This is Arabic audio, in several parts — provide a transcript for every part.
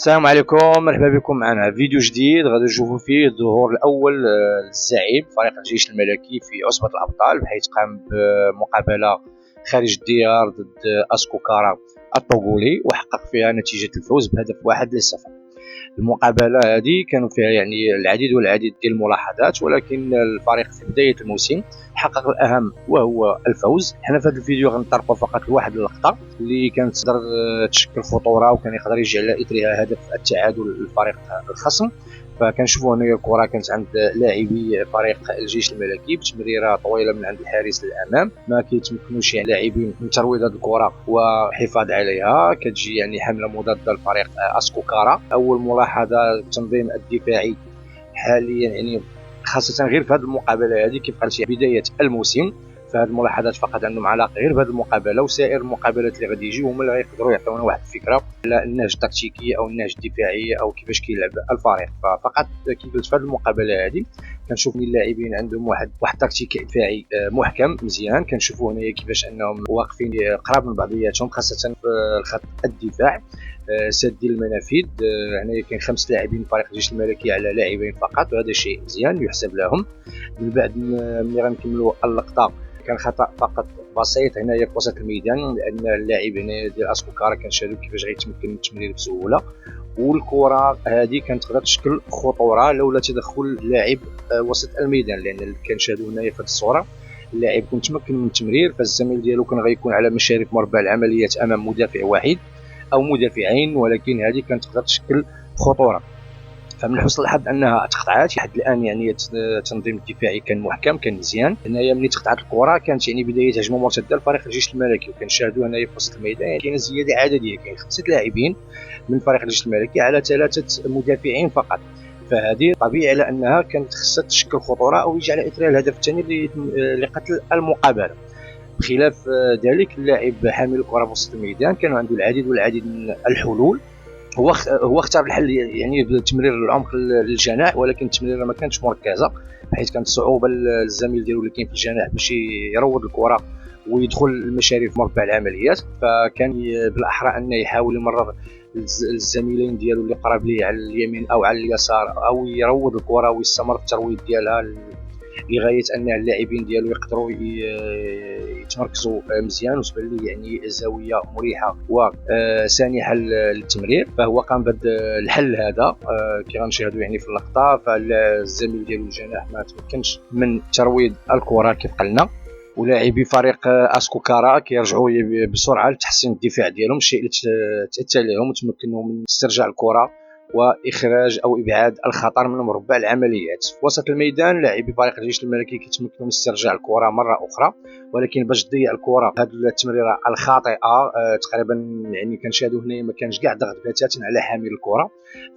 السلام عليكم، مرحبا بكم معنا فيديو جديد غادي نشوفوا فيه الظهور الاول للزعيم فريق الجيش الملكي في عصبة الابطال، بحيث قام بمقابلة خارج الديار ضد اسكوكارا الطوغولي وحقق فيها نتيجة الفوز بهدف 1-0. المقابلة هذه كانوا فيها العديد والعديد ديال الملاحظات، ولكن الفريق في بداية الموسم حقق الأهم وهو الفوز. حنا في هذا الفيديو غنطرقوا فقط لواحد اللقطة اللي كانت تقدر تشكل خطورة وكان يقدر يجي على إثرها هدف التعادل للفريق الخصم. فكنشوفوا هنا الكره كانت عند لاعبي فريق الجيش الملكي بتمريره طويله من عند الحارس للامام، ما كيتمكنوش اللاعبين من ترويض هذه الكره وحفاظ عليها. كتجي حمله مضاده لفريق اسكوكارا. اول ملاحظه التنظيم الدفاعي حاليا خاصه غير في هذه المقابله هذه كيف قلت بدايه الموسم، فهاد الملاحظات فقط عندهم علاقه غير بهذه المقابله، وسائر المقابلات اللي غادي يجيو هما اللي غيقدروا يعطيونا واحد الفكره على النهج التكتيكي او النهج الدفاعي او كيفاش كيلعب الفريق. ففقط كيف قلت في هذه المقابله هذه كنشوف اللاعبين عندهم واحد التكتيك دفاعي محكم مزيان. كنشوفوا هنايا كيفاش انهم واقفين قراب من بعضياتهم خاصه في الخط الدفاع، سادين المنافذ. هنايا كاين 5 لاعبين من فريق الجيش الملكي على لاعبين فقط، وهذا شيء مزيان يحسب لهم. من بعد ملي غنكملوا اللقطه كان خطا فقط بسيط هنايا في وسط الميدان، لان اللاعب هنا ديال اسكوكارا كنشاهدوا كيفاش غيتمكن من التمرير بسهوله، والكره هذه كانت تقدر تشكل خطوره لولا تدخل لاعب وسط الميدان، لان كنشاهدوا هنايا في الصوره اللاعب كان متمكن من التمرير، فالزميل ديالو كان غيكون على مشارف مربع العمليات امام مدافع واحد او مدافعين، ولكن هذه كانت تقدر تشكل خطوره. فمن حسن الحظ انها تقطعات لحد الان. التنظيم الدفاعي كان محكم، كان مزيان. هنايا ملي تقطعت الكره كانت بدايه هجمه مرتده لفريق الجيش الملكي، وكنشاهدوا هنايا في وسط الميدان كاينه زياده عدديه، كاين 5 لاعبين من فريق الجيش الملكي على 3 مدافعين فقط. فهذه طبيعي على انها كانت خصها تشكل خطوره او يجي على اثرها الهدف الثاني لقتل المقابله. بخلاف ذلك اللاعب حامل الكره في وسط الميدان كانوا عنده العديد والعديد من الحلول. هو اختار الحل بتمرير العمق للجناح، ولكن التمريره ما كانتش مركزه، بحيث كانت صعوبه للزميل ديالو اللي كاين في الجناح باش يروض الكره ويدخل المشارف مربع العمليات. فكان بالاحرى انه يحاول يمرر الزميلين ديالو اللي قراب ليه على اليمين او على اليسار، او يروض الكره ويستمر في الترويض ديالها لغايه ان اللاعبين ديالو يقدروا يتمركزوا مزيان وتبان ليه زاويه مريحه وسانحه للتمرير. فهو قام بهذا الحل هذا كي غنشاهدوا في اللقطه. فالزميل ديالو الجناح ما تمكنش من ترويض الكره كيف قلنا، ولاعبي فريق اسكوكارا كيرجعوا بسرعه لتحسين الدفاع ديالهم، الشيء اللي تاتى لهم وتمكنوا من استرجاع الكره واخراج او ابعاد الخطر من مربع العمليات. في وسط الميدان لاعبي فريق الجيش الملكي كيتمكنوا من استرجاع الكره مره اخرى، ولكن باش تضيع الكره هذه التمريره الخاطئه تقريبا كنشاهدوا هنا ما كانش كاع ضغط بتاتا على حامل الكره.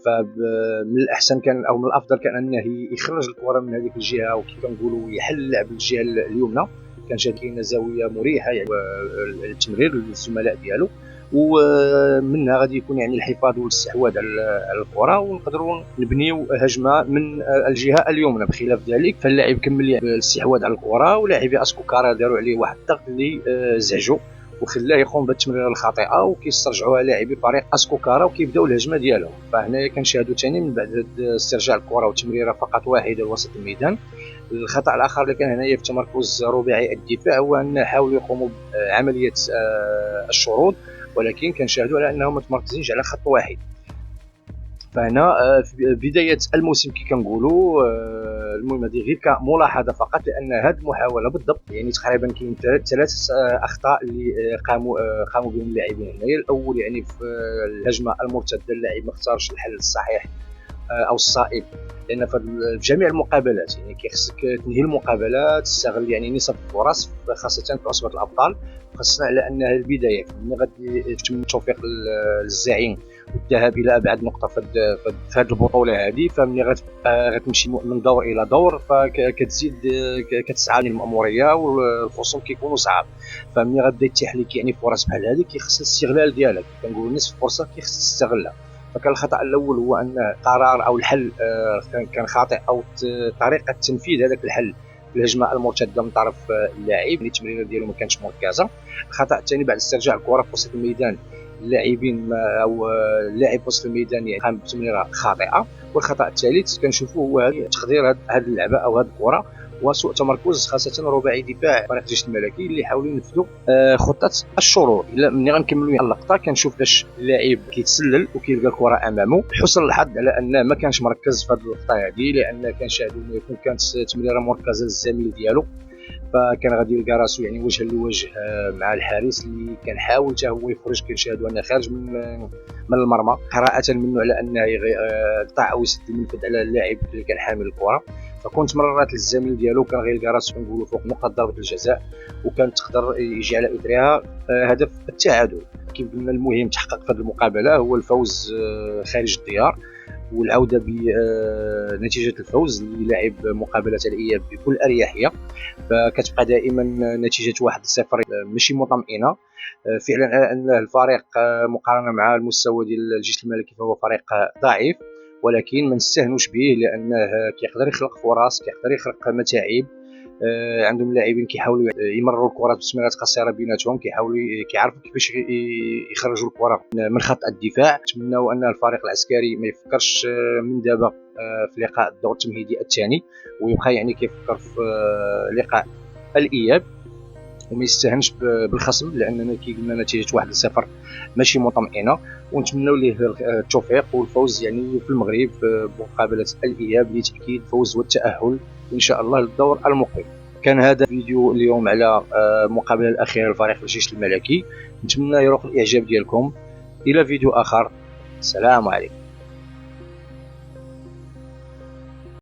فمن الاحسن كان او من الافضل كان انه يخرج الكره من هذيك الجهه، وكيف كنقولوا يحل اللعب للجهه اليمنى. كانت كاينه زاويه مريحه التمرير للزملاء ديالو، ومنها غادي يكون الحفاظ والاستحواذ على الكره، ونقدروا نبنيو هجمه من الجهه اليمنى. بخلاف ذلك فاللاعب كمل الاستحواذ على الكره، ولاعبي اسكوكارا داروا عليه واحد الضغط اللي زعجو وخلاه يقوم بالتمريره الخاطئه، وكيسترجعوها لاعبي فريق اسكوكارا وكيبداو الهجمه ديالهم. فهنا كنشاهدوا ثاني من بعد استرجاع الكره وتمريره فقط واحده لوسط الميدان. الخطا الاخر اللي كان هنايا في تمركز رباعي الدفاع هو ان حاولوا يقوموا بعمليه الشروط، ولكن كنشاهدوا على انهم متمركزينش على خط واحد. فهنا في بدايه الموسم كي كنقولوا المهم هذه غير كملاحظه فقط، لان هذه المحاوله بالضبط تقريبا كاين 3 اخطاء اللي قاموا بهم اللاعبين هنايا. الاول في الهجمه المرتده اللاعب ما اختارش الحل الصحيح او الصائب، لان في جميع المقابلات كيخصك تنهي المقابله، تستغل نسب الفرص خاصه في عصبه الابطال، خاصه على انها البدايه. ملي غادي تتم التوفيق للزعيم والذهاب الى ابعد نقطه في هذه البطوله هذه، فملي غتمشي من دور الى دور فكتزيد كتسعى المأموريه والخصوم كيكونوا صعاب. فملي غادي يتيح لك فرص بحال هذه كيخص الاستغلال ديالك، كنقولوا نصف فرصه كيخص تستغلها. فكان الخطا الاول هو ان قرار او الحل كان خاطئ، او طريقه تنفيذ هذاك الحل في الهجمه المرتده من طرف اللاعب اللي التمريره ديالو ما كانتش مركزه. الخطا الثاني بعد استرجاع الكره في وسط الميدان اللاعبين او اللاعب وسط الميدان يعني قام بتمريره خاطئه. والخطا الثالث كنشوفوا هو تقدير هذه اللعبه او هذه الكره وسوء تمركز خاصه رباعي دفاع فريق الجيش الملكي اللي حاولوا ينفذوا خطه الشرور. الا ملي غنكملوا اللقطه كنشوف باش اللاعب كيتسلل وكيلقى الكره امامه، حسن الحظ على انه ما كانش مركز في هذه اللقطه هذه، لان كنشاهدوا انه يكون كانت تمريره مركزه للزميل ديالو، فكان غادي يلقى راسو يعني وجها لوجه مع الحارس اللي كان حاول حتى هو يخرج. كنشاهدوا انه خارج من المرمى قراءه منه على انه يقطع او يسد المنفذ على اللاعب اللي كان حامل الكره. فكنت مرات للزميل ديالو كان غيلقى راسو كنقولوا فوق نقطه ضربه الجزاء، وكانت تقدر يجي على اثرها هدف التعادل. كيف قلنا المهم تحقق في هذه المقابله هو الفوز خارج الديار والعوده بنتيجه الفوز للاعب مقابله الاياب بكل اريحيه. فكتبقى دائما نتيجه 1-0 ماشي مطمئنه فعلا ان الفريق مقارنه مع المستوى ديال الجيش الملكي فهو فريق ضعيف، ولكن ما نستهنوش به لانه كيقدر يخلق فرص، كيقدر يخلق متاعب. عندهم لاعبين كيحاولوا يمرروا الكرات بتسميرات قصيره بيناتهم، كيعرفوا كيفاش يخرجوا الكره من خط الدفاع. نتمنوا ان الفريق العسكري ما يفكرش من دابا في لقاء الدور التمهيدي الثاني، ويبقى يعني كيفكر في لقاء الاياب وما يستهنش بالخصم، لاننا كي قلنا نتيجه 1-0 ماشي مطمئنه. ونتمنوا ليه التوفيق والفوز يعني في المغرب بمقابله الاياب لتاكيد الفوز والتاهل ان شاء الله للدور المقبل. كان هذا فيديو اليوم على المقابله الاخيره لفريق الجيش الملكي، نتمنى يروق الاعجاب ديالكم. الى فيديو اخر، السلام عليكم.